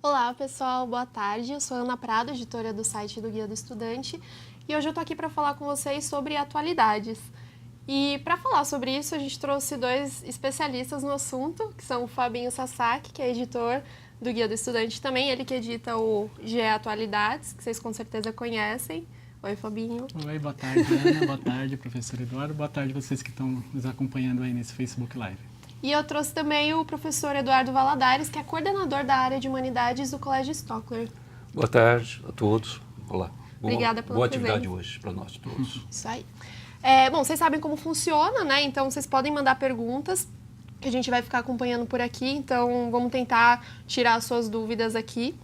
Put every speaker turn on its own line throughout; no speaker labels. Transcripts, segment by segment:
Olá, pessoal, boa tarde. Eu sou Ana Prado, editora do site do Guia do Estudante, e hoje eu tô aqui para falar com vocês sobre atualidades. E para falar sobre isso, a gente trouxe dois especialistas no assunto, que são o Fabinho Sasaki, que é editor do Guia do Estudante também, ele que edita o GE Atualidades, que vocês com certeza conhecem. Oi, Fabinho.
Oi, boa tarde, Ana. Boa tarde, professor Eduardo. Boa tarde vocês que estão nos acompanhando aí nesse Facebook Live.
E eu trouxe também o professor Eduardo Valadares, que é coordenador da área de Humanidades do Colégio Stockler.
Boa tarde a todos. Olá.
Obrigada pela
boa
presença.
atividade hoje para nós todos.
Isso aí. Bom, vocês sabem como funciona, né? Então, vocês podem mandar perguntas, que a gente vai ficar acompanhando por aqui. Então, vamos tentar tirar as suas dúvidas aqui.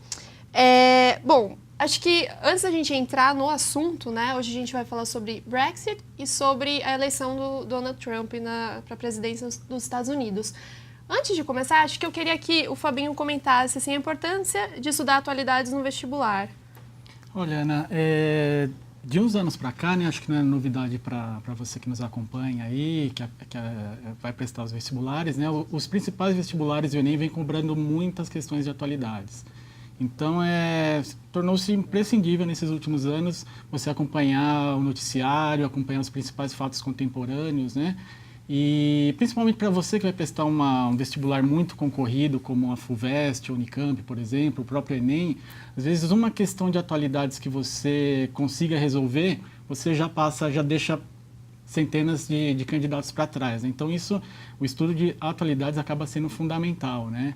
Bom, acho que antes da gente entrar no assunto, né? Hoje a gente vai falar sobre Brexit e sobre a eleição do Donald Trump para a presidência dos Estados Unidos. Antes de começar, acho que eu queria que o Fabinho comentasse assim, a importância de estudar atualidades no vestibular.
Olha, Ana, de uns anos para cá, né, acho que não é novidade para você que nos acompanha aí, que vai prestar os vestibulares, né, os principais vestibulares do Enem vêm cobrando muitas questões de atualidades. Então, tornou-se imprescindível nesses últimos anos você acompanhar o noticiário, acompanhar os principais fatos contemporâneos, né? E principalmente para você que vai prestar um vestibular muito concorrido, como a FUVEST, a Unicamp, por exemplo, o próprio Enem, às vezes uma questão de atualidades que você consiga resolver, você já deixa centenas de candidatos para trás, né? Então, o estudo de atualidades acaba sendo fundamental, né?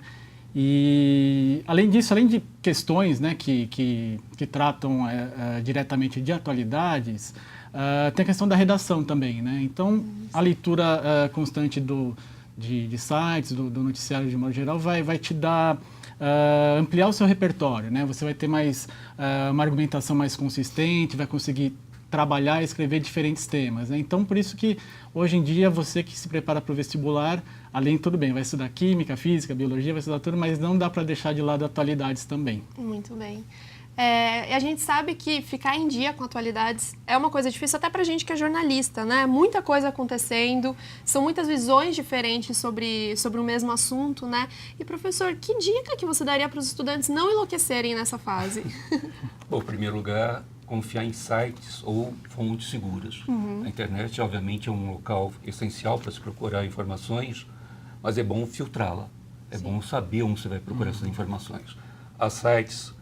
E, além disso, além de questões, né, que tratam diretamente de atualidades, tem a questão da redação também, né? Então, a leitura constante de sites, do noticiário de modo geral, vai te dar, ampliar o seu repertório, né? Você vai ter uma argumentação mais consistente, vai conseguir trabalhar e escrever diferentes temas, né? Então, por isso que, hoje em dia, você que se prepara para o vestibular, além, tudo bem, vai estudar química, física, biologia, vai estudar tudo, mas não dá para deixar de lado atualidades também.
Muito bem. E a gente sabe que ficar em dia com atualidades é uma coisa difícil até pra gente que é jornalista, né? Muita coisa acontecendo, são muitas visões diferentes sobre o mesmo assunto, né? E, professor, que dica que você daria para os estudantes não enlouquecerem nessa fase?
Bom, em primeiro lugar, confiar em sites ou fontes seguras. A internet, obviamente, é um local essencial para se procurar informações, mas é bom filtrá-la. É bom saber onde você vai procurar essas informações. Há sites,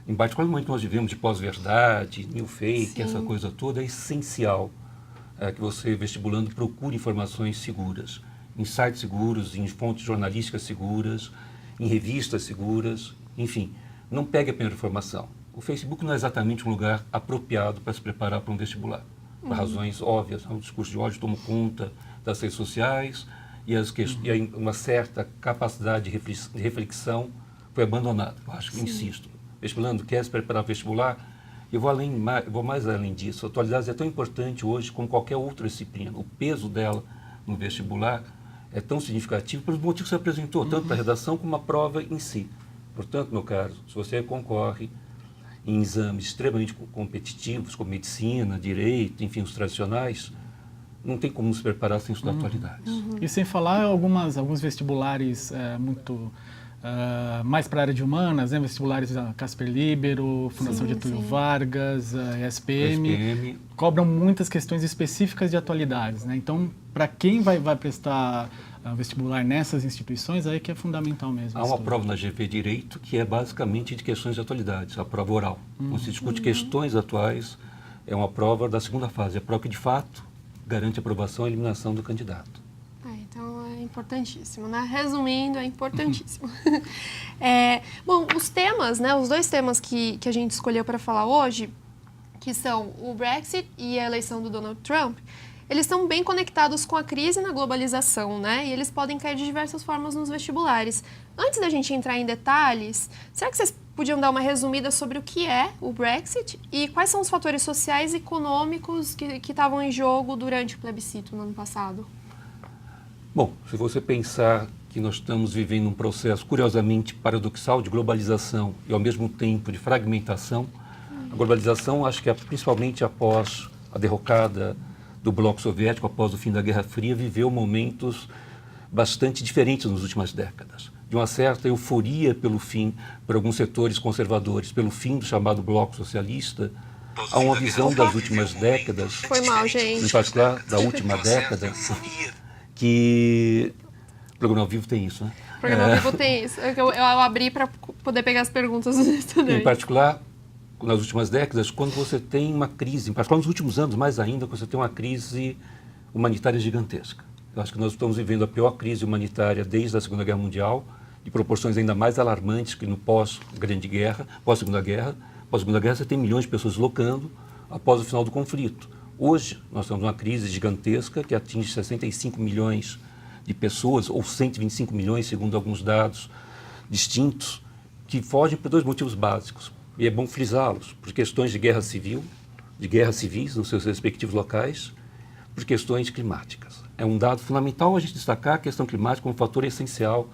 em particular que nós vivemos de pós-verdade, new fake, essa coisa toda, é essencial que você, vestibulando, procure informações seguras. Em sites seguros, em fontes jornalísticas seguras, em revistas seguras, enfim, não pegue a primeira informação. O Facebook não é exatamente um lugar apropriado para se preparar para um vestibular, por razões óbvias. O discurso de ódio toma conta das redes sociais e uma certa capacidade de reflexão foi abandonada. Eu acho que, insisto, vestibulando, quer se preparar para o vestibular, eu vou mais além disso. A atualidade é tão importante hoje como qualquer outra disciplina. O peso dela no vestibular é tão significativo pelos motivos que você apresentou, tanto para a redação como a prova em si. Portanto, meu caro, se você concorre em exames extremamente competitivos, como medicina, direito, enfim, os tradicionais, não tem como se preparar sem estudar atualidades.
E sem falar alguns vestibulares mais para a área de humanas, né? Vestibulares da Casper Libero, Fundação Getúlio Vargas, ESPM, cobram muitas questões específicas de atualidades, né? Então, para quem vai prestar vestibular nessas instituições, aí que é fundamental mesmo.
Há uma prova na GV Direito que é basicamente de questões de atualidades, a prova oral. Quando se discute questões atuais, é uma prova da segunda fase, a prova que de fato garante a aprovação e eliminação do candidato.
Então é importantíssimo, né? Resumindo, é importantíssimo. Bom, os temas, né? Os dois temas que a gente escolheu para falar hoje, que são o Brexit e a eleição do Donald Trump, eles estão bem conectados com a crise na globalização, né? E eles podem cair de diversas formas nos vestibulares. Antes da gente entrar em detalhes, será que vocês podiam dar uma resumida sobre o que é o Brexit e quais são os fatores sociais e econômicos que estavam em jogo durante o plebiscito no ano passado?
Bom, se você pensar que nós estamos vivendo um processo curiosamente paradoxal de globalização e ao mesmo tempo de fragmentação, a globalização, acho que principalmente após a derrocada do bloco soviético, após o fim da Guerra Fria, viveu momentos bastante diferentes nas últimas décadas. de uma certa euforia pelo fim, por alguns setores conservadores, pelo fim do chamado bloco socialista, há uma visão das últimas décadas,
Foi mal, gente.
em particular da última década, que o programa ao vivo tem isso, né?
O programa ao vivo tem isso. Eu abri para poder pegar as perguntas dos estudantes.
Em particular, nas últimas décadas, quando você tem uma crise, em particular nos últimos anos, mais ainda, quando você tem uma crise humanitária gigantesca. Eu acho que nós estamos vivendo a pior crise humanitária desde a Segunda Guerra Mundial, de proporções ainda mais alarmantes que no pós-Grande Guerra, pós-Segunda Guerra. Pós-Segunda Guerra você tem milhões de pessoas deslocando após o final do conflito. Hoje, nós temos uma crise gigantesca que atinge 65 milhões de pessoas, ou 125 milhões, segundo alguns dados distintos, que fogem por dois motivos básicos. E é bom frisá-los, por questões de guerra civil, de guerras civis nos seus respectivos locais, por questões climáticas. É um dado fundamental a gente destacar a questão climática como um fator essencial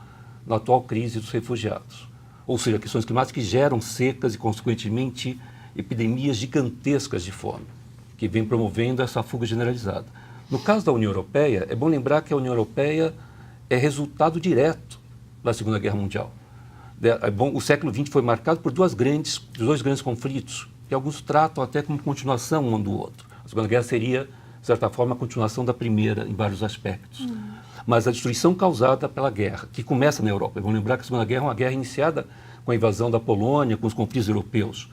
na atual crise dos refugiados. Ou seja, questões climáticas que geram secas e, consequentemente, epidemias gigantescas de fome, que vem promovendo essa fuga generalizada. No caso da União Europeia, é bom lembrar que a União Europeia é resultado direto da Segunda Guerra Mundial. O século XX foi marcado por dois grandes conflitos, que alguns tratam até como continuação um do outro. A Segunda Guerra seria, de certa forma, a continuação da primeira, em vários aspectos. Mas a destruição causada pela guerra, que começa na Europa. Vamos lembrar que a Segunda Guerra é uma guerra iniciada com a invasão da Polônia, com os conflitos europeus.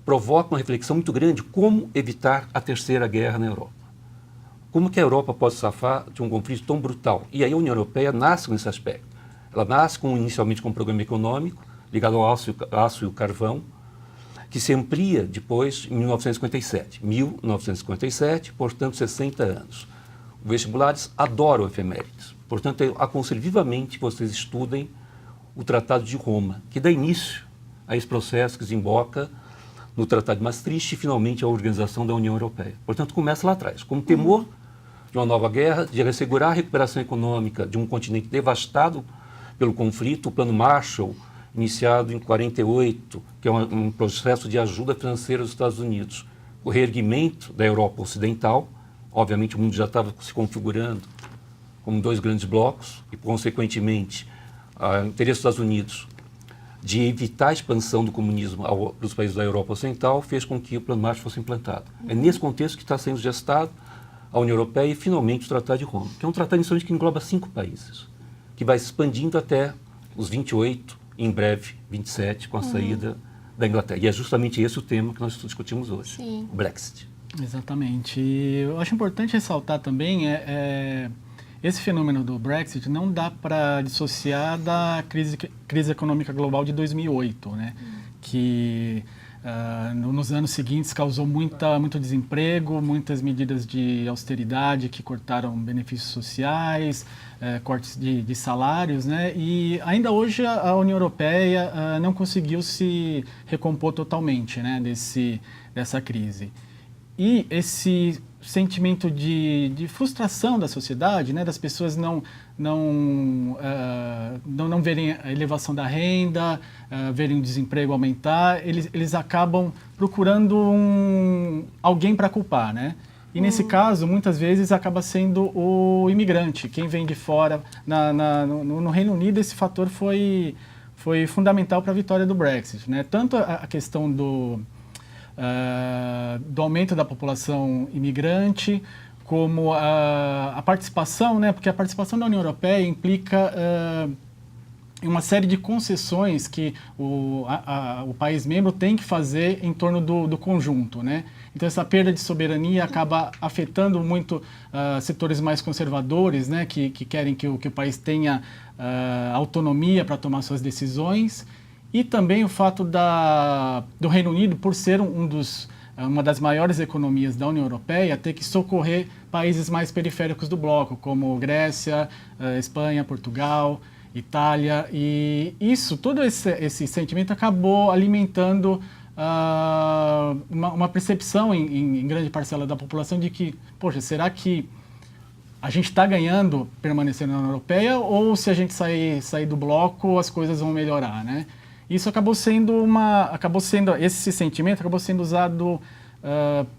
Provoca uma reflexão muito grande como evitar a Terceira Guerra na Europa. Como que a Europa pode safar de um conflito tão brutal? E aí a União Europeia nasce nesse aspecto. Ela nasce inicialmente com um programa econômico ligado ao aço e o carvão, que se amplia depois em 1957. 1957, portanto, 60 anos. Os vestibulares adoram efemérides. Portanto, eu aconselho vivamente que vocês estudem o Tratado de Roma, que dá início a esse processo que desemboca no Tratado de Maastricht e, finalmente, a organização da União Europeia. Portanto, começa lá atrás, com o temor de uma nova guerra, de assegurar a recuperação econômica de um continente devastado pelo conflito, o Plano Marshall, iniciado em 1948, que é um processo de ajuda financeira dos Estados Unidos, o reerguimento da Europa Ocidental. Obviamente, o mundo já estava se configurando como dois grandes blocos e, consequentemente, o interesse dos Estados Unidos de evitar a expansão do comunismo para os países da Europa Ocidental fez com que o Plano Marshall fosse implantado. É nesse contexto que está sendo gestado a União Europeia e, finalmente, o Tratado de Roma, que é um tratado inicialmente que engloba 5 países, que vai se expandindo até os 28, e em breve 27, com a saída da Inglaterra. E é justamente esse o tema que nós discutimos hoje,
Sim.
o Brexit.
Exatamente. E eu acho importante ressaltar também esse fenômeno do Brexit não dá para dissociar da crise econômica global de 2008, né? Que nos anos seguintes causou muito desemprego, muitas medidas de austeridade que cortaram benefícios sociais, cortes de salários, né? E ainda hoje a União Europeia não conseguiu se recompor totalmente, né, dessa crise. E esse sentimento de frustração da sociedade, né, das pessoas não verem a elevação da renda, verem o desemprego aumentar, eles acabam procurando alguém para culpar, né? E nesse caso, muitas vezes, acaba sendo o imigrante, quem vem de fora. No Reino Unido, esse fator foi fundamental para a vitória do Brexit, né? Tanto a questão do aumento da população imigrante, como a participação, né? Porque a participação da União Europeia implica uma série de concessões que o país membro tem que fazer em torno do conjunto, né? Então, essa perda de soberania acaba afetando muito setores mais conservadores, né? Que querem que o país tenha autonomia para tomar suas decisões. E também o fato do Reino Unido, por ser uma das maiores economias da União Europeia, ter que socorrer países mais periféricos do bloco, como Grécia, Espanha, Portugal, Itália. E todo esse sentimento acabou alimentando uma percepção em grande parcela da população de que, poxa, será que a gente está ganhando permanecendo na União Europeia, ou se a gente sair do bloco as coisas vão melhorar, né? Isso esse sentimento acabou sendo usado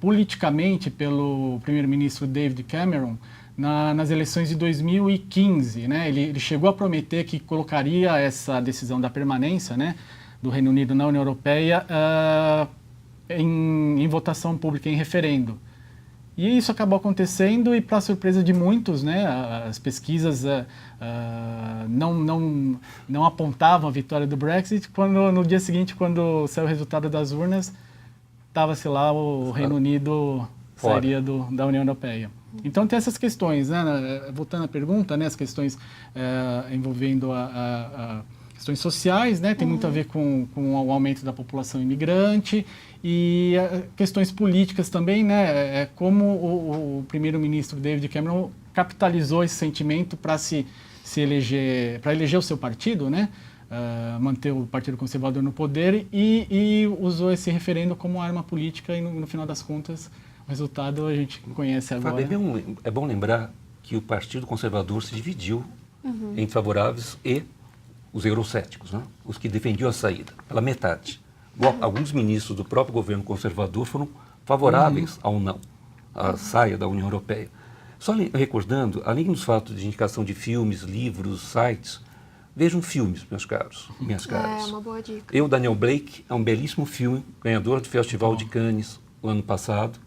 politicamente pelo primeiro-ministro David Cameron nas eleições de 2015, né? Ele chegou a prometer que colocaria essa decisão da permanência, né, do Reino Unido na União Europeia em votação pública, em referendo. E isso acabou acontecendo e, para surpresa de muitos, né, as pesquisas não apontavam a vitória do Brexit. Quando, no dia seguinte, quando saiu o resultado das urnas, estava-se lá o Reino Unido sairia da União Europeia. Então tem essas questões, né? Voltando à pergunta, né, as questões envolvendo questões sociais, né, tem muito a ver com o aumento da população imigrante e questões políticas também, né, como o primeiro-ministro David Cameron capitalizou esse sentimento para se eleger, para eleger o seu partido, né, manter o Partido Conservador no poder e usou esse referendo como arma política e no final das contas o resultado a gente conhece agora.
Fábio, é bom lembrar que o Partido Conservador se dividiu entre favoráveis e os eurocéticos, né? Os que defendiam a saída, pela metade. Alguns ministros do próprio governo conservador foram favoráveis ao não, à saia da União Europeia. Só recordando, além dos fatos de indicação de filmes, livros, sites, vejam filmes, meus caros, minhas caras.
É uma boa dica.
Daniel Blake, é um belíssimo filme, ganhador do Festival de Cannes o ano passado.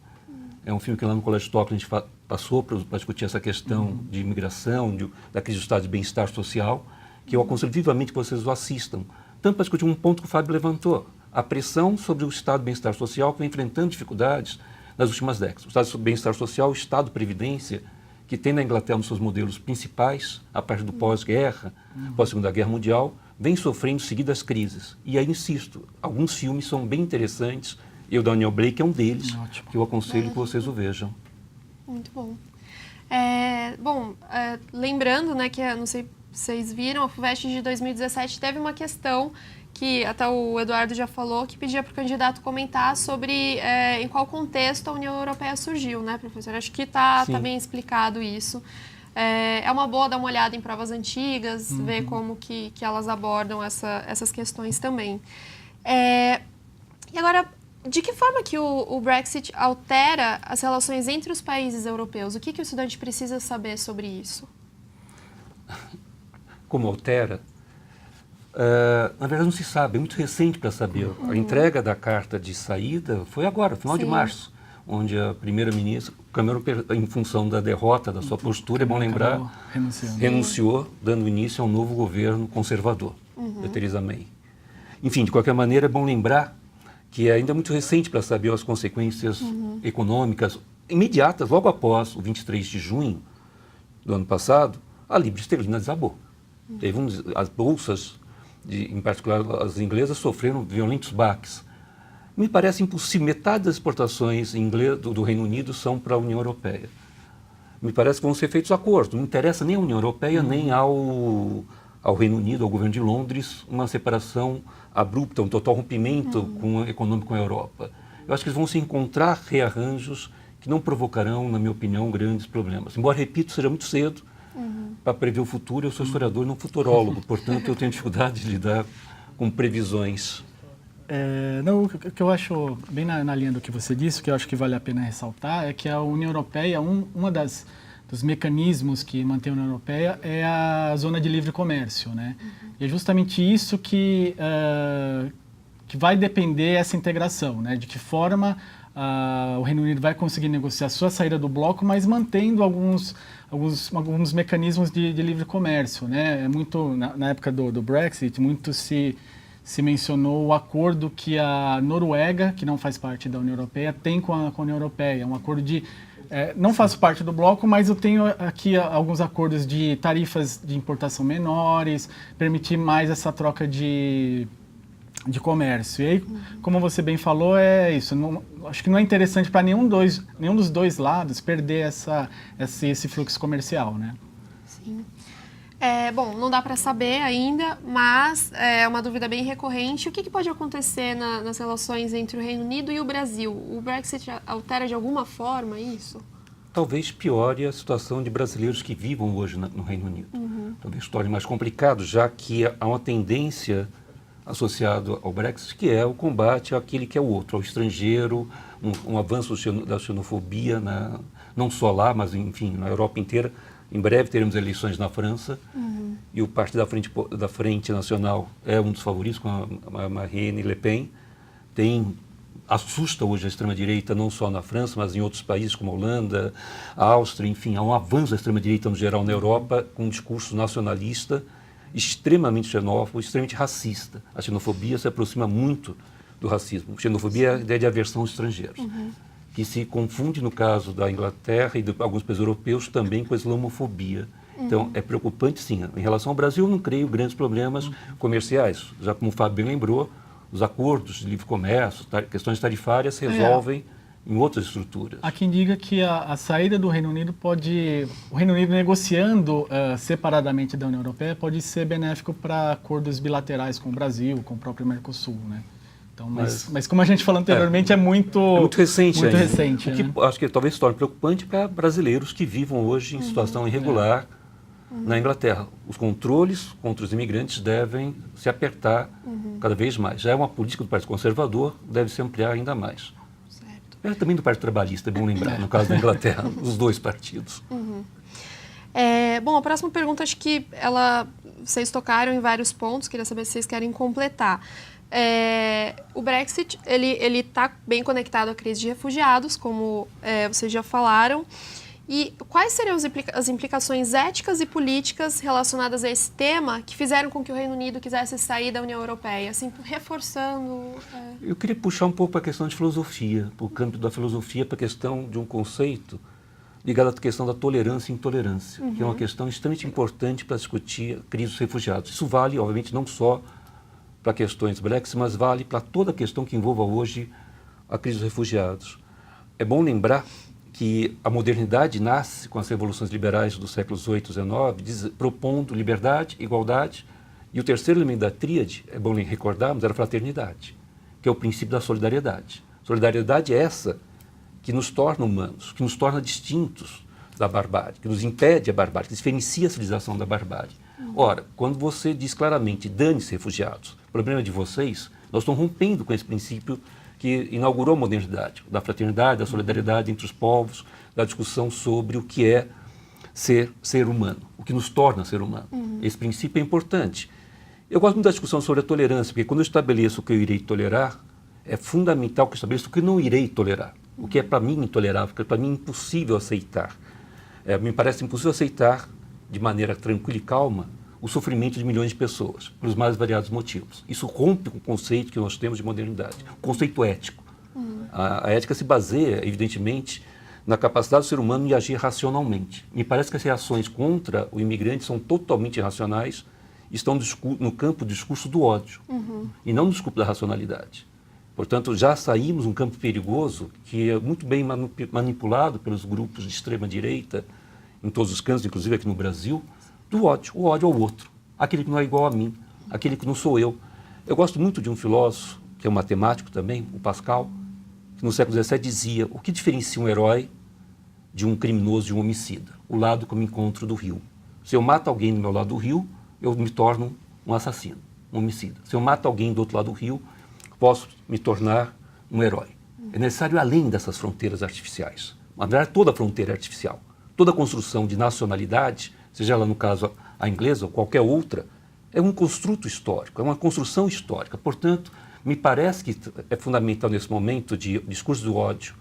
É um filme que lá no Colégio Tóquio a gente passou para discutir essa questão de imigração, da crise do estado de bem-estar social, que eu aconselho vivamente que vocês o assistam. Tanto para discutir um ponto que o Fábio levantou, a pressão sobre o estado de bem-estar social que vem enfrentando dificuldades nas últimas décadas. O estado de bem-estar social, o estado de previdência, que tem na Inglaterra nos seus modelos principais, a partir do pós-guerra, pós-Segunda Guerra Mundial, vem sofrendo seguidas crises. E aí, insisto, alguns filmes são bem interessantes, e o Daniel Blake é um deles, que eu aconselho que vocês o vejam.
Muito bom. Lembrando, né, que não sei se vocês viram, a FUVEST de 2017 teve uma questão que até o Eduardo já falou, que pedia para o candidato comentar sobre em qual contexto a União Europeia surgiu, né, professor? Acho que tá bem explicado isso. É uma boa dar uma olhada em provas antigas, ver como que elas abordam essas questões também. E agora, de que forma que o Brexit altera as relações entre os países europeus? O que o estudante precisa saber sobre isso?
Como altera? Na verdade não se sabe, é muito recente para saber. A entrega da carta de saída foi agora, final de março, onde a primeira-ministra, Cameron, em função da derrota da sua postura, é bom lembrar, renunciou, dando início a um novo governo conservador, da Theresa May. Enfim, de qualquer maneira, é bom lembrar que ainda é muito recente para saber as consequências econômicas imediatas, logo após o 23 de junho do ano passado, a libra esterlina desabou. Teve as bolsas, em particular as inglesas, sofreram violentos baques. Me parece impossível, metade das exportações do Reino Unido são para a União Europeia. Me parece que vão ser feitos acordos, não interessa nem à União Europeia, nem ao Reino Unido, ao governo de Londres, uma separação abrupta, um total rompimento econômico com a Europa. Eu acho que eles vão se encontrar rearranjos que não provocarão, na minha opinião, grandes problemas. Embora, repito, seja muito cedo para prever o futuro, eu sou historiador e não futurólogo, portanto eu tenho dificuldade de lidar com previsões.
O que eu acho, bem na linha do que você disse, o que eu acho que vale a pena ressaltar, é que a União Europeia, uma dos mecanismos que mantém a União Europeia é a zona de livre comércio, né? E é justamente isso que vai depender essa integração, né? De que forma o Reino Unido vai conseguir negociar a sua saída do bloco, mas mantendo alguns mecanismos de livre comércio, né? Muito, na época do Brexit, muito se mencionou o acordo que a Noruega, que não faz parte da União Europeia, tem com a União Europeia. Um acordo de... não faço parte do bloco, mas eu tenho aqui alguns acordos de tarifas de importação menores, permitir mais essa troca de comércio. E aí, como você bem falou, é isso. Acho que não é interessante para nenhum dos dois lados perder esse fluxo comercial, né?
Sim. Bom, não dá para saber ainda, mas é uma dúvida bem recorrente. O que pode acontecer nas relações entre o Reino Unido e o Brasil? O Brexit altera de alguma forma isso?
Talvez piore a situação de brasileiros que vivam hoje no Reino Unido. Talvez torne mais complicado, já que há uma tendência associada ao Brexit, que é o combate àquele que é o outro, ao estrangeiro, um avanço da xenofobia não só lá, mas enfim, na Europa inteira. Em breve teremos eleições na França e o Partido da Frente Nacional é um dos favoritos, com a Marine Le Pen. Assusta hoje a extrema-direita, não só na França, mas em outros países como a Holanda, a Áustria, enfim, há um avanço da extrema-direita no geral na Europa, com um discurso nacionalista, extremamente xenófobo, extremamente racista. A xenofobia se aproxima muito do racismo. Xenofobia é a ideia de aversão aos estrangeiros, que se confunde, no caso da Inglaterra e de alguns países europeus, também com a islamofobia. Então, é preocupante, sim. Em relação ao Brasil, eu não creio grandes problemas comerciais. Já como o Fábio bem lembrou, os acordos de livre comércio, questões tarifárias se resolvem em outras estruturas.
Há quem diga que a saída do Reino Unido o Reino Unido negociando separadamente da União Europeia pode ser benéfico para acordos bilaterais com o Brasil, com o próprio Mercosul, né? Então, mas como a gente falou anteriormente, é muito
recente
muito
ainda.
recente,
O que
né?
acho que talvez se torne preocupante para brasileiros que vivam hoje em situação irregular na Inglaterra. Os controles contra os imigrantes devem se apertar cada vez mais. Já é uma política do Partido Conservador, deve se ampliar ainda mais.
Certo.
É também do Partido Trabalhista, é bom lembrar, no caso da Inglaterra, os dois partidos.
Bom, a próxima pergunta, acho que vocês tocaram em vários pontos, queria saber se vocês querem completar. O Brexit, ele está bem conectado à crise de refugiados, como vocês já falaram. E quais seriam as implicações éticas e políticas relacionadas a esse tema que fizeram com que o Reino Unido quisesse sair da União Europeia, assim, reforçando...
Eu queria puxar um pouco para a questão de filosofia, para o campo da filosofia, para a questão de um conceito ligado à questão da tolerância e intolerância, que é uma questão extremamente importante para discutir a crise dos refugiados. Isso vale, obviamente, não só para questões Brexit, mas vale para toda a questão que envolva hoje a crise dos refugiados. É bom lembrar que a modernidade nasce com as revoluções liberais dos séculos 8 e 19, propondo liberdade, igualdade, e o terceiro elemento da tríade, é bom recordarmos, era a fraternidade, que é o princípio da solidariedade. Solidariedade é essa que nos torna humanos, que nos torna distintos da barbárie, que nos impede a barbárie, que diferencia a civilização da barbárie. Ora, quando você diz claramente, dane-se refugiados, o problema é de vocês, nós estamos rompendo com esse princípio que inaugurou a modernidade, da fraternidade, da solidariedade entre os povos, da discussão sobre o que é ser humano, o que nos torna ser humano. Esse princípio é importante. Eu gosto muito da discussão sobre a tolerância, porque quando eu estabeleço o que eu irei tolerar, é fundamental que eu estabeleça o que eu não irei tolerar, o que é para mim intolerável, o que é para mim impossível aceitar. Me parece impossível aceitar, de maneira tranquila e calma, o sofrimento de milhões de pessoas, pelos mais variados motivos. Isso rompe com o conceito que nós temos de modernidade, o conceito ético. A ética se baseia, evidentemente, na capacidade do ser humano de agir racionalmente. Me parece que as reações contra o imigrante são totalmente irracionais e estão no campo do discurso do ódio, e não no discurso da racionalidade. Portanto, já saímos um campo perigoso que é muito bem manipulado pelos grupos de extrema-direita, em todos os cantos, inclusive aqui no Brasil, do ódio. O ódio ao outro, aquele que não é igual a mim, aquele que não sou eu. Eu gosto muito de um filósofo, que é um matemático também, o Pascal, que no século XVII dizia: o que diferencia um herói de um criminoso, de um homicida? O lado que eu me encontro do rio. Se eu mato alguém do meu lado do rio, eu me torno um assassino, um homicida. Se eu mato alguém do outro lado do rio, posso me tornar um herói. É necessário ir além dessas fronteiras artificiais. Na verdade, toda fronteira é artificial. Toda construção de nacionalidade, seja ela no caso a inglesa ou qualquer outra, é um construto histórico, é uma construção histórica. Portanto, me parece que é fundamental nesse momento de discurso do ódio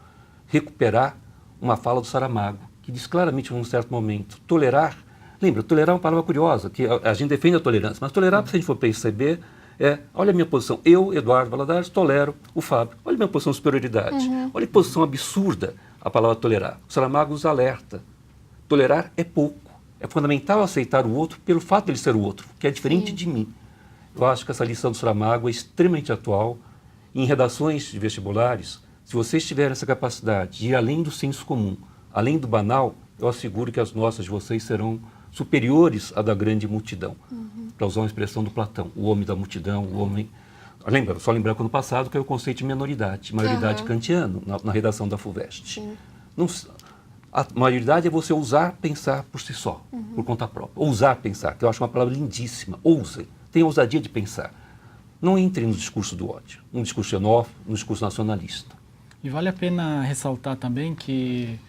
recuperar uma fala do Saramago, que diz claramente num certo momento, tolerar, lembra, tolerar é uma palavra curiosa, que a gente defende a tolerância, mas tolerar, se a gente for perceber, olha a minha posição, eu, Eduardo Valadares, tolero o Fábio, olha a minha posição de superioridade, olha a posição absurda a palavra tolerar. O Saramago nos alerta, tolerar é pouco. É fundamental aceitar o outro pelo fato de ele ser o outro, que é diferente de mim. Eu acho que essa lição do Saramago é extremamente atual. Em redações de vestibulares, se vocês tiverem essa capacidade de ir além do senso comum, além do banal, eu asseguro que as nossas de vocês serão superiores à da grande multidão. Para usar uma expressão do Platão, o homem da multidão, o homem... Só lembrar que no passado que é o conceito de minoridade, maioridade kantiano, na redação da FUVEST. A maioridade é você ousar pensar por si só, por conta própria. Ousar pensar, que eu acho uma palavra lindíssima. Ouse, tenha ousadia de pensar. Não entre no discurso do ódio, no discurso xenófobo, no discurso nacionalista.
E vale a pena ressaltar também que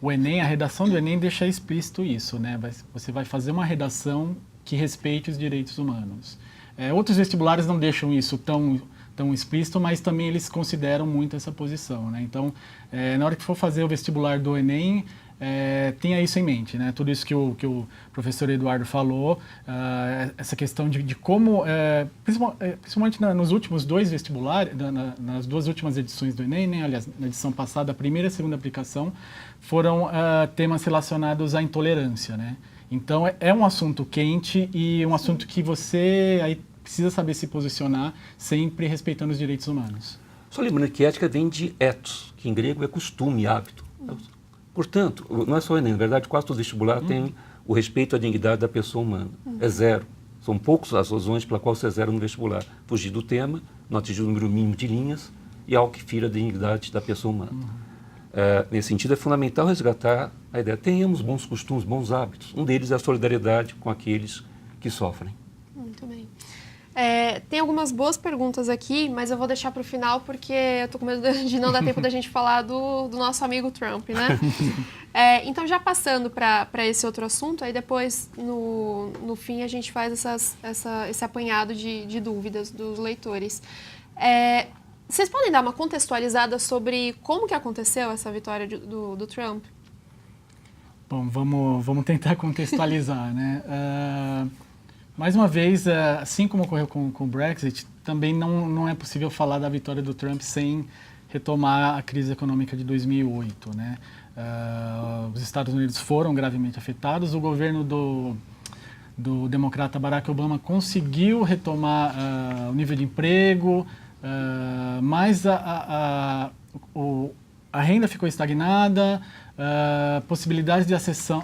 o Enem, a redação do Enem deixa explícito isso, né? Você vai fazer uma redação que respeite os direitos humanos. Outros vestibulares não deixam isso tão explícito, mas também eles consideram muito essa posição, né? Então, na hora que for fazer o vestibular do Enem, tenha isso em mente, né? Tudo isso que o professor Eduardo falou, essa questão de como, principalmente nos últimos 2 vestibulares, nas 2 últimas edições do Enem, né? Aliás, na edição passada, a primeira e a segunda aplicação, foram temas relacionados à intolerância, né? Então, é um assunto quente e um assunto que você aí precisa saber se posicionar, sempre respeitando os direitos humanos.
Só lembrando que ética vem de ethos, que em grego é costume, hábito. Portanto, não é só o Enem, na verdade, quase todo vestibular tem o respeito à dignidade da pessoa humana. É 0. São poucas as razões pela qual você é 0 no vestibular. Fugir do tema, não atingir o número mínimo de linhas e algo que fira a dignidade da pessoa humana. Nesse sentido, é fundamental resgatar a ideia. Tenhamos bons costumes, bons hábitos. Um deles é a solidariedade com aqueles que sofrem.
Muito bem. Tem algumas boas perguntas aqui, mas eu vou deixar para o final porque eu tô com medo de não dar tempo da gente falar do nosso amigo Trump, né? Então, já passando para esse outro assunto, aí depois, no fim, a gente faz esse apanhado de dúvidas dos leitores. Vocês podem dar uma contextualizada sobre como que aconteceu essa vitória do Trump?
Bom, vamos tentar contextualizar, né? Mais uma vez, assim como ocorreu com o Brexit, também não é possível falar da vitória do Trump sem retomar a crise econômica de 2008, né? Os Estados Unidos foram gravemente afetados, o governo do democrata Barack Obama conseguiu retomar o nível de emprego, mas a renda ficou estagnada, possibilidades de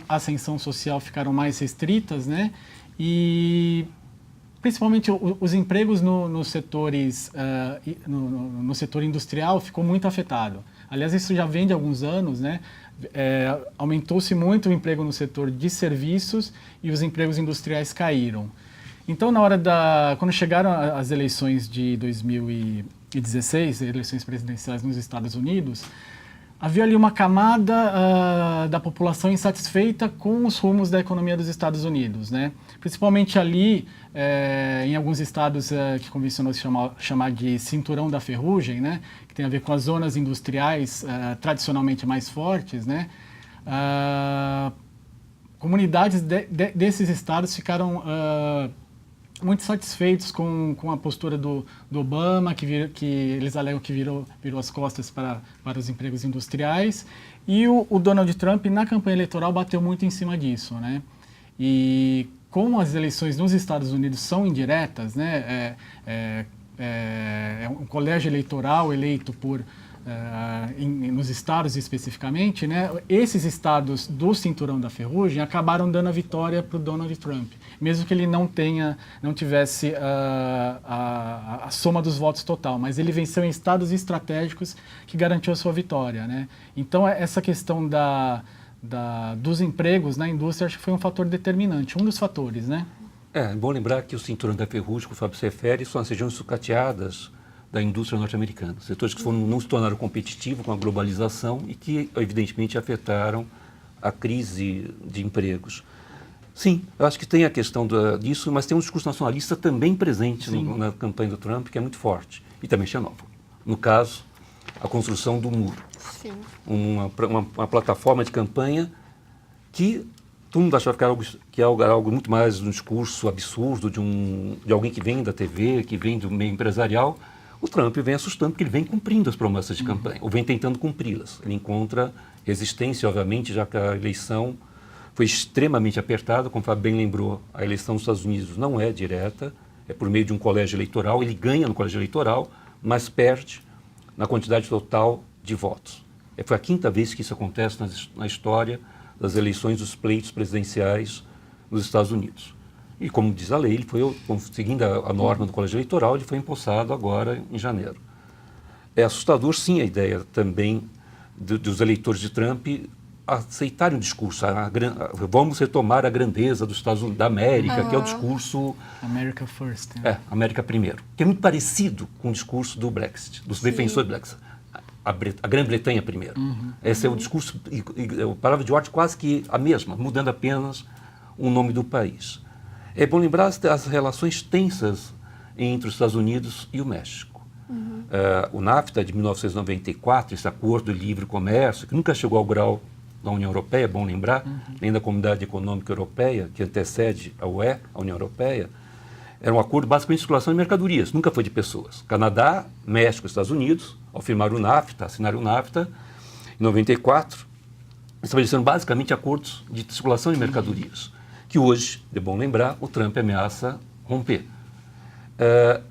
ascensão social ficaram mais restritas, né? E principalmente os empregos no setor industrial ficou muito afetado. Aliás, isso já vem de alguns anos, né? Aumentou-se muito o emprego no setor de serviços e os empregos industriais caíram. Então, quando chegaram as eleições de 2016, eleições presidenciais nos Estados Unidos, havia ali uma camada da população insatisfeita com os rumos da economia dos Estados Unidos, né? Principalmente ali, em alguns estados que convencionou se chamar de cinturão da ferrugem, né? Que tem a ver com as zonas industriais tradicionalmente mais fortes, né? Comunidades desses estados ficaram muito satisfeitos com a postura do Obama, que eles alegam que virou as costas para os empregos industriais. E o Donald Trump, na campanha eleitoral, bateu muito em cima disso, né? E como as eleições nos Estados Unidos são indiretas, né? É um colégio eleitoral eleito nos estados especificamente, né? Esses estados do cinturão da ferrugem acabaram dando a vitória para o Donald Trump, mesmo que ele não tivesse a soma dos votos total, mas ele venceu em estados estratégicos que garantiu a sua vitória, né? Então, essa questão dos empregos na indústria acho que foi um fator determinante, um dos fatores, né?
É bom lembrar que o cinturão da ferrugem, que o Fábio se refere, são as regiões sucateadas da indústria norte-americana. Setores que não se tornaram competitivos com a globalização e que, evidentemente, afetaram a crise de empregos. Sim, eu acho que tem a questão disso, mas tem um discurso nacionalista também presente na campanha do Trump, que é muito forte, e também xenófobo. No caso, a construção do muro.
Sim.
Uma plataforma de campanha que todo mundo achava que era algo muito mais um discurso absurdo de alguém que vem da TV, que vem do meio empresarial. O Trump vem assustando porque ele vem cumprindo as promessas de campanha, ou vem tentando cumpri-las. Ele encontra resistência, obviamente, já que a eleição foi extremamente apertada. Como o Fábio bem lembrou, a eleição dos Estados Unidos não é direta, é por meio de um colégio eleitoral. Ele ganha no colégio eleitoral, mas perde na quantidade total de votos. Foi a 5ª vez que isso acontece na história das eleições dos pleitos presidenciais nos Estados Unidos. E como diz a lei, ele foi, seguindo a norma do colégio eleitoral, ele foi empossado agora em janeiro. É assustador, sim, a ideia também dos eleitores de Trump aceitarem o discurso, vamos retomar a grandeza dos Estados Unidos, da América, que é o discurso...
America First. Né?
América primeiro, que é muito parecido com o discurso do Brexit, dos defensores do Brexit. a Grã-Bretanha primeiro. Esse é o discurso, a palavra de ordem quase que a mesma, mudando apenas o nome do país. É bom lembrar as relações tensas entre os Estados Unidos e o México. O NAFTA de 1994, esse acordo de livre comércio, que nunca chegou ao grau da União Europeia, é bom lembrar, nem da Comunidade Econômica Europeia, que antecede a UE, a União Europeia, era um acordo basicamente de circulação de mercadorias, nunca foi de pessoas. Canadá, México e Estados Unidos, ao firmar o NAFTA, assinaram o NAFTA, em 94, estabeleceram basicamente acordos de circulação de mercadorias, que hoje, é bom lembrar, o Trump ameaça romper.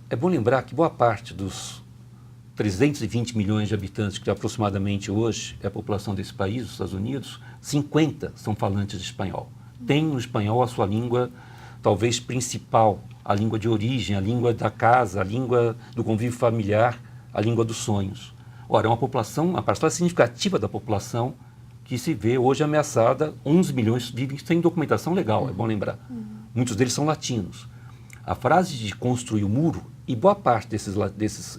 É bom lembrar que boa parte dos 320 milhões de habitantes que aproximadamente hoje é a população desse país, os Estados Unidos, 50 são falantes de espanhol. Tem no espanhol a sua língua, talvez principal, a língua de origem, a língua da casa, a língua do convívio familiar, a língua dos sonhos. Ora, é uma população, uma parcela significativa da população que se vê hoje ameaçada, 11 milhões vivem sem documentação legal, é bom lembrar. Muitos deles são latinos. A frase de construir o muro, e boa parte desses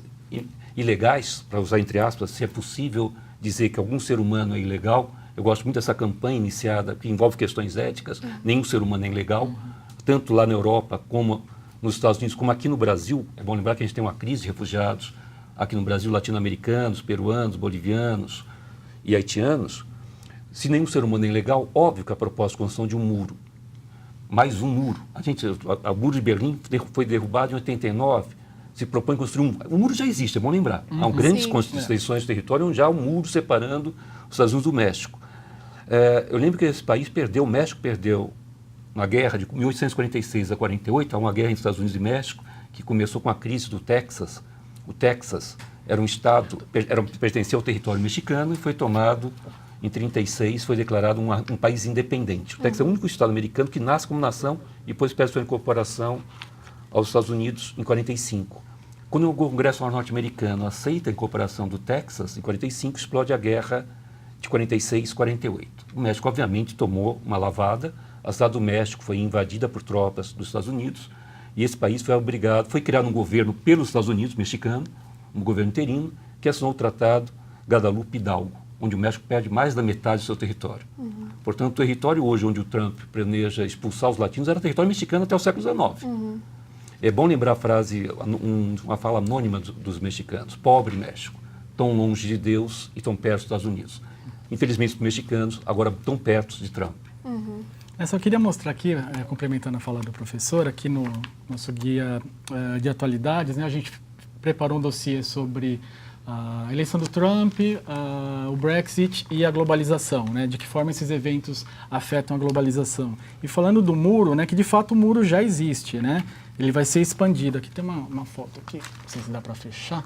ilegais, para usar entre aspas, se é possível dizer que algum ser humano é ilegal, eu gosto muito dessa campanha iniciada, que envolve questões éticas, nenhum ser humano é ilegal, tanto lá na Europa como nos Estados Unidos, como aqui no Brasil. É bom lembrar que a gente tem uma crise de refugiados aqui no Brasil, latino-americanos, peruanos, bolivianos e haitianos. Se nenhum ser humano é ilegal, óbvio que a proposta de construção de um muro, mais um muro. O muro de Berlim foi derrubado em 89, se propõe construir um... O muro já existe, é bom lembrar. Há grandes constituições de território onde há um muro separando os Estados Unidos do México. Eu lembro que esse país perdeu, o México perdeu, na guerra de 1846 a 48, há uma guerra entre Estados Unidos e México, que começou com a crise do Texas. O Texas era um estado, pertencia ao território mexicano e foi tomado em 36, foi declarado um país independente. O Texas é o único estado americano que nasce como nação e depois pede sua incorporação aos Estados Unidos em 45. Quando o Congresso norte-americano aceita a incorporação do Texas, em 45, explode a guerra de 46 e 48. O México, obviamente, tomou uma lavada. A cidade do México foi invadida por tropas dos Estados Unidos e esse país foi criado um governo pelos Estados Unidos, mexicano, um governo interino, que assinou o Tratado Guadalupe-Hidalgo, onde o México perde mais da metade do seu território. Portanto, o território hoje onde o Trump planeja expulsar os latinos era território mexicano até o século XIX. É bom lembrar a frase, uma fala anônima dos mexicanos: pobre México, tão longe de Deus e tão perto dos Estados Unidos. Infelizmente, os mexicanos agora tão perto de Trump.
Eu só queria mostrar aqui, complementando a fala do professor, aqui no nosso guia de atualidades, né, a gente preparou um dossiê sobre a eleição do Trump, o Brexit e a globalização, né, de que forma esses eventos afetam a globalização. E falando do muro, né, que de fato o muro já existe, né, ele vai ser expandido. Aqui tem uma foto aqui, não sei se dá para fechar.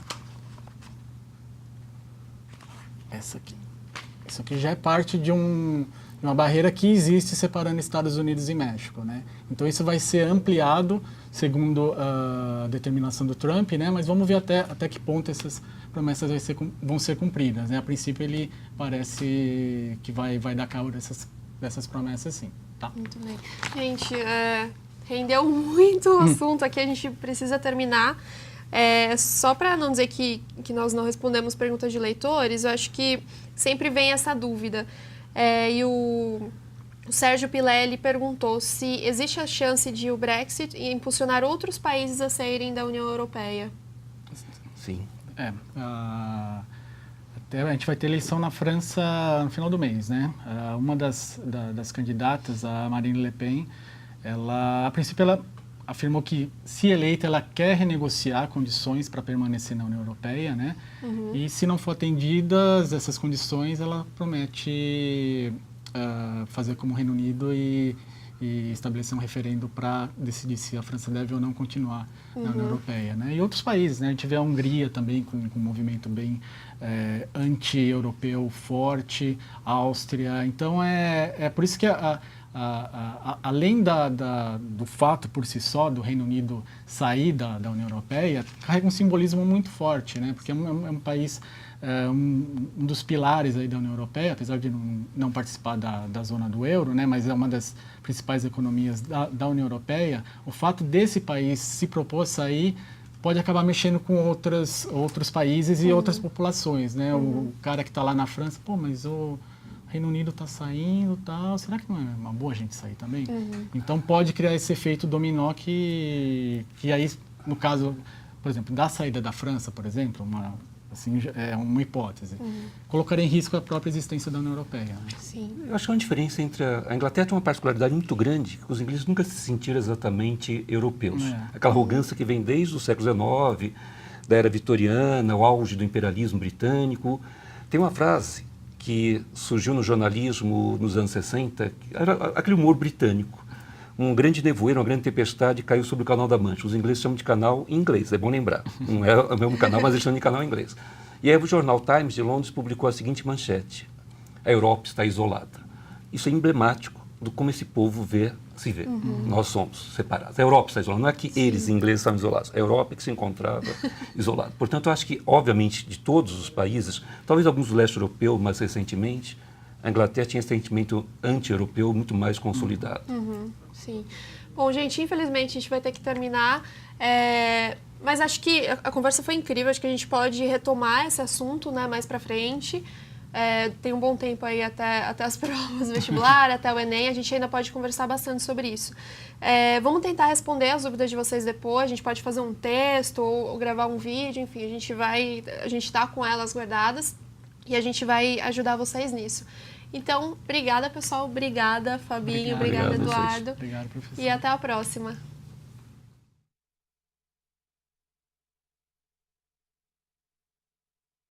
Essa aqui. Isso aqui já é parte de uma barreira que existe separando Estados Unidos e México, né? Então isso vai ser ampliado segundo a determinação do Trump, né? Mas vamos ver até que ponto essas promessas vão ser cumpridas, né? A princípio ele parece que vai dar cabo dessas promessas, sim. Tá?
Muito bem. Gente, rendeu muito o assunto aqui, a gente precisa terminar. Só para não dizer que nós não respondemos perguntas de leitores, eu acho que sempre vem essa dúvida. E o Sérgio Pilelli perguntou se existe a chance de o Brexit impulsionar outros países a saírem da União Europeia.
Sim.
Até a gente vai ter eleição na França no final do mês, né? Uma das candidatas, a Marine Le Pen, a princípio ela afirmou que, se eleita, ela quer renegociar condições para permanecer na União Europeia, né? E se não for atendidas essas condições, ela promete fazer como o Reino Unido e estabelecer um referendo para decidir se a França deve ou não continuar na União Europeia, né? E outros países, né? A gente vê a Hungria também com um movimento bem anti-europeu forte, a Áustria. Então, é por isso que além do fato por si só do Reino Unido sair da União Europeia, carrega um simbolismo muito forte, né? Porque é um país, um dos pilares aí da União Europeia, apesar de não participar da zona do euro, né? Mas é uma das principais economias da União Europeia. O fato desse país se propor sair pode acabar mexendo com outros países e outras populações, né? O cara que está lá na França, pô, mas o Reino Unido está saindo e tal, será que não é uma boa a gente sair também? Então pode criar esse efeito dominó que aí, no caso, por exemplo, da saída da França, por exemplo, é uma hipótese, colocaria em risco a própria existência da União Europeia. Né?
Sim.
Eu acho que há uma diferença entre a Inglaterra tem uma particularidade muito grande, que os ingleses nunca se sentiram exatamente europeus. Aquela arrogância que vem desde o século XIX, da era vitoriana, o auge do imperialismo britânico. Tem uma frase que surgiu no jornalismo nos anos 60, que era aquele humor britânico. Um grande nevoeiro, uma grande tempestade caiu sobre o Canal da Mancha. Os ingleses chamam de canal em inglês, é bom lembrar. Não é o mesmo canal, mas eles chamam de canal em inglês. E aí o jornal Times de Londres publicou a seguinte manchete: a Europa está isolada. Isso é emblemático do como esse povo se vê. Nós somos separados. A Europa está isolada. Não é que eles, ingleses, estavam isolados. A Europa é que se encontrava isolada. Portanto, eu acho que, obviamente, de todos os países, talvez alguns do leste europeu, mais recentemente, a Inglaterra tinha esse sentimento anti-europeu muito mais consolidado.
Sim. Bom, gente, infelizmente a gente vai ter que terminar, mas acho que a conversa foi incrível, acho que a gente pode retomar esse assunto, né, mais pra frente. Tem um bom tempo aí até as provas vestibular, até o Enem, a gente ainda pode conversar bastante sobre isso. Vamos tentar responder as dúvidas de vocês depois, a gente pode fazer um texto ou gravar um vídeo, enfim, a gente tá com elas guardadas e a gente vai ajudar vocês nisso. Então, obrigada, pessoal. Obrigada, Fabinho. Obrigada, Eduardo.
Obrigado, professor.
E até a próxima.